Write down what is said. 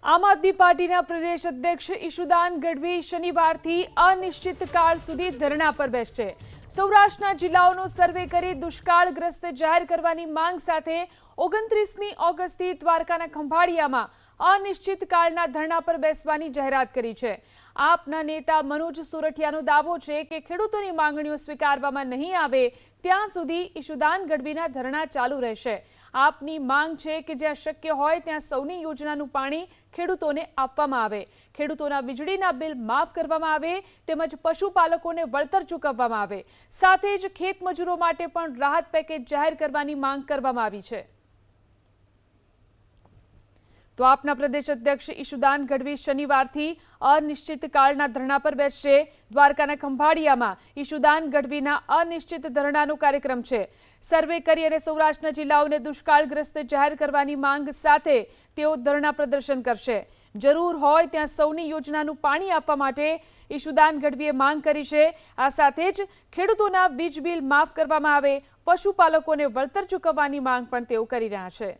આમ આદમી પાર્ટીના પ્રદેશ અધ્યક્ષ ઈશુદાન ગઢવી શનિવારથી અનિશ્ચિતકાળ સુધી ધરણા પર બેસશે। સૌરાષ્ટ્રના જિલ્લાઓનો સર્વે કરી દુષ્કાળગ્રસ્ત જાહેર કરવાની માંગ સાથે 29મી ઓગસ્ટથી દ્વારકાના ખંભાળિયામાં અનિશ્ચિતકાળના ધરણા પર બેસવાની જાહેરાત કરી છે। આપના નેતા મનોજ સુરઠિયાનો દાવો છે કે ખેડૂતોની માંગણીઓ સ્વીકારવામાં નહીં આવે ત્યાં સુધી ઈશુદાન ગઢવીના ધરણા ચાલુ રહેશે। આપની માંગ છે કે જ્યાં શક્ય હોય ત્યાં સૌની યોજનાનું પાણી ખેડૂતોને આપવામાં આવે, ખેડૂતોના વીજળીના બિલ માફ કરવામાં આવે તેમજ પશુપાલકોને વળતર ચૂકવવામાં આવે, સાથે જ ખેતમજૂરો માટે પણ રાહત પેકેજ જાહેર કરવાની માંગ કરવામાં આવી છે। તો આપના પ્રદેશ અધ્યક્ષ ઈશુદાન ગઢવી શનિવારથી અનિશ્ચિતકાળના ધરણા પર બેસશે। દ્વારકાના ખંભાળિયામાં ઈશુદાન ગઢવીના અનિશ્ચિત ધરણાનો કાર્યક્રમ છે। સર્વે કરી અને સૌરાષ્ટ્રના જિલ્લાઓને દુષ્કાળગ્રસ્ત જાહેર કરવાની માંગ સાથે તેઓ ધરણા પ્રદર્શન કરશે। જરૂર હોય ત્યાં સૌની યોજનાનું પાણી આપવા માટે ઈશુદાન ગઢવીએ માંગ કરી છે। આ સાથે જ ખેડૂતોના વીજ બિલ માફ કરવામાં આવે, પશુપાલકોને વળતર ચૂકવવાની માંગ પણ તેઓ કરી રહ્યા છે।